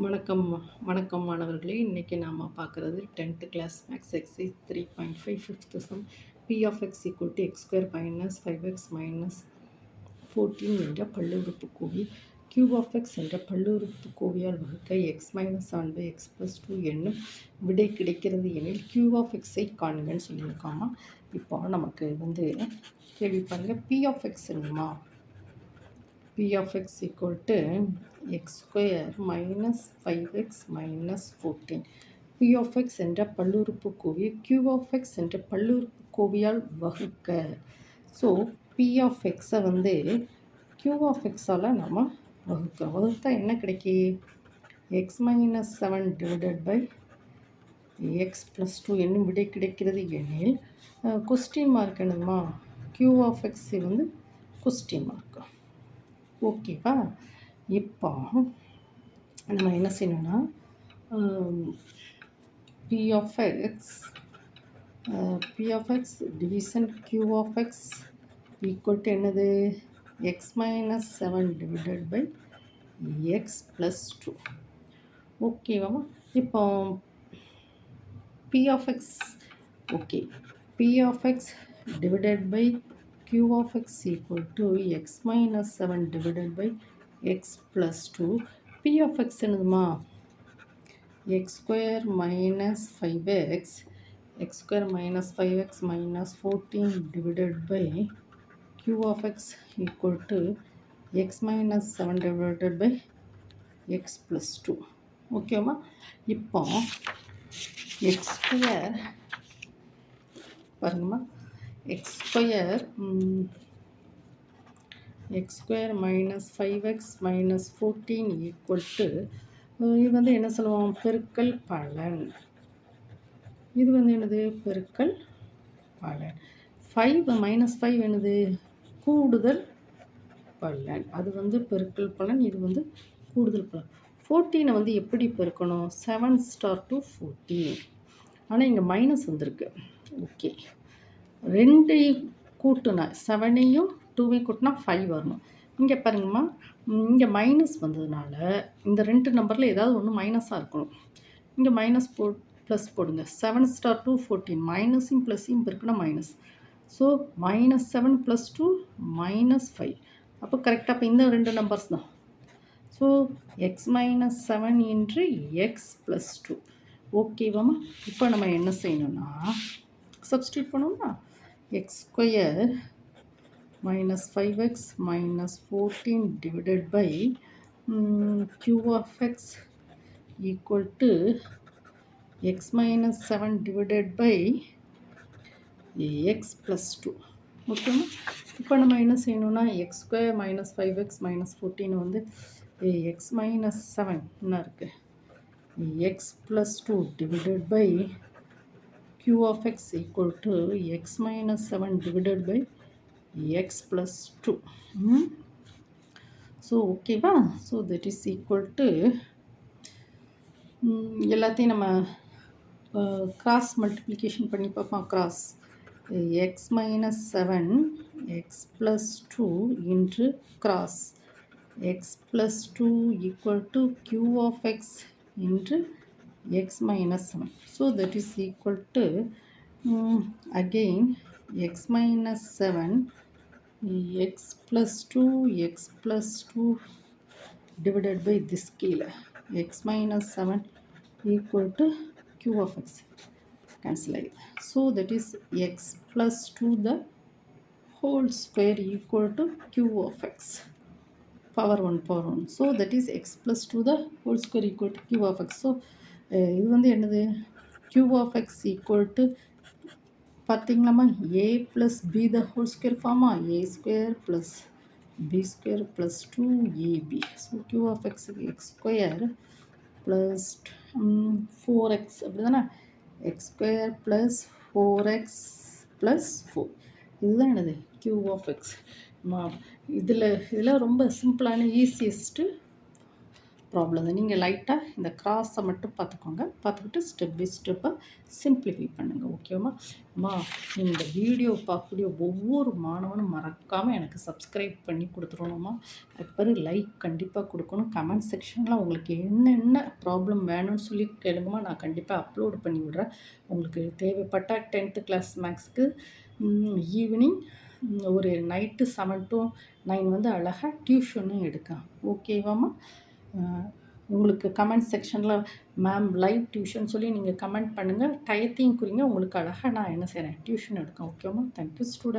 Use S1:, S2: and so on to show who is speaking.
S1: வணக்கம் வணக்கம் மாணவர்களே. இன்றைக்கி நாம் பார்க்குறது 10th class maths exercise 3.5 fifth sum p of x equal to x square minus 5x minus 14 என்ற பல்லுறுப்புக்கோவை கியூப் ஆஃப் எக்ஸ் என்ற பல்லுறுப்புக்கோவையால் வகுக்க x minus 7 by X plus 2 என்னும் விடை கிடைக்கிறது எனில் கியூப் ஆஃப் எக்ஸை காண்கன்னு சொல்லியிருக்காமா. இப்போ நமக்கு கேள்வி பாருங்கள், பி ஆஃப் எக்ஸ் என்னமா, P of x equal to x square minus 5x minus 14. P of x என்ற பல்லுறுப்புக்கோவை Q of x என்ற பல்லுறுப்புக்கோவையால் வகுக்க. So P of x Q of x all நம்ம வகுத்தா என்ன கிடைக்கி, x minus 7 divided by x plus 2 என்னும் விடை கிடைக்கிறது எனில் கொஸ்டின் மார்க் என்னதுமா, Q of x question mark. ஓகேவா? இப்போ நம்ம என்ன செய்யணும்னா, P of x division Q of x equal to என்னது, x minus 7 divided by X plus 2. ஓகேவா? இப்போ P of x okay, P of x divided by Q of x equal to x minus 7 divided by x plus 2. P of x என்னதுமா, x square minus 5x, x square minus 5x minus 14 divided by Q of x equal to x minus 7 divided by x plus 2. ஓகேவா? இப்போ x square பாருங்கம்மா, x square minus 5x minus 14 equal to இது என்ன சொல்லுவோம், பெருக்கல் பலன். இது என்னது, பெருக்கல் பலன். 5 மைனஸ் 5 என்னது, கூடுதல் பலன். அது பெருக்கல் பலன், இது கூடுதல் பலன். 14 எப்படி பெருக்கணும், 7 star to 14. ஆனால் இங்கே மைனஸ் வந்திருக்கு. ஓகே, 2 கூட்டுனா 7ஐயும் 2ஐயும் கூட்டினா 5 வரணும். இங்கே பாருங்கம்மா, இங்கே மைனஸ் வந்ததுனால இந்த 2 நம்பரில் ஏதாவது ஒன்று மைனஸாக இருக்கணும். இங்கே மைனஸ் ப்ளஸ் போடுங்க. 7 star to 14 மைனஸையும் ப்ளஸையும் பெருக்கினா minus. So minus 7 plus 2 minus 5. அப்போ கரெக்டாக இப்போ இந்த 2 நம்பர்ஸ் தான். So X minus 7 into X plus 2. ஓகேவாம்மா? இப்போ நம்ம என்ன செய்யணும்னா, சப்ஸ்டியூட் பண்ணோம்னா x square minus 5x minus 14 divided by Q of x equal to x minus 7 divided by x plus 2. ஓகேம்மா? இப்போ நம்ம என்ன செய்யணும்னா, x square minus 5x minus 14 x minus 7 என்ன இருக்குது, x plus 2 divided by Q of x equal to x minus 7 divided by x plus 2. So ஓகேவா? So that is equal to எல்லாத்தையும் நம்ம கிராஸ் மல்டிப்ளிகேஷன் பண்ணி பார்ப்போம். Cross x minus 7 x plus 2 into cross x plus 2 equal to Q of x into x minus 7. So that is equal to again x minus 7 x plus 2 x plus 2 divided by this scale x minus 7 equal to Q of x. Cancel it. So that is x plus 2 the whole square equal to Q of x. Power 1. So that is x plus 2 the whole square equal to Q of x. So இது என்னது, Q of x equal to பார்த்தீங்களாம்மா, a plus b the whole square pharma, a square plus b square plus 2ab. So Q of x x square plus 4x அப்படி தானே, x square plus 4x plus 4. இதுதான் என்னது, Q of x. இதில் ரொம்ப சிம்பிளான easiest problem தான். நீங்கள் லைட்டாக இந்த கிராஸை மட்டும் பார்த்துக்கோங்க. பார்த்துக்கிட்டு ஸ்டெப் பை ஸ்டெப்பாக சிம்பிளிஃபை பண்ணுங்கள். ஓகேவா அம்மா? இந்த வீடியோ பார்க்கக்கூடிய ஒவ்வொரு மாணவனும் மறக்காமல் எனக்கு சப்ஸ்கிரைப் பண்ணி கொடுத்துடணுமா. அப்புறம் லைக் கண்டிப்பாக கொடுக்கணும். கமெண்ட் செக்ஷனில் உங்களுக்கு என்னென்ன ப்ராப்ளம் வேணும்னு சொல்லி கேளுங்கம்மா. நான் கண்டிப்பாக அப்லோடு பண்ணி விடுறேன். உங்களுக்கு தேவைப்பட்ட 10th கிளாஸ் மேக்ஸ்க்கு ஈவினிங் ஒரு நைட்டு 7 to 9 வந்து அழகாக டியூஷனும் எடுக்கலாம். ஓகேவாம்மா? உங்களுக்கு கமெண்ட் செக்ஷனில் மேம் லைவ் டியூஷன் சொல்லி நீங்கள் கமெண்ட் பண்ணுங்கள். டயத்தையும் குறிங்க. உங்களுக்கு அழகாக நான் என்ன செய்கிறேன், டியூஷன் எடுக்கேன். ஓகேவாம்மா? Thank you student.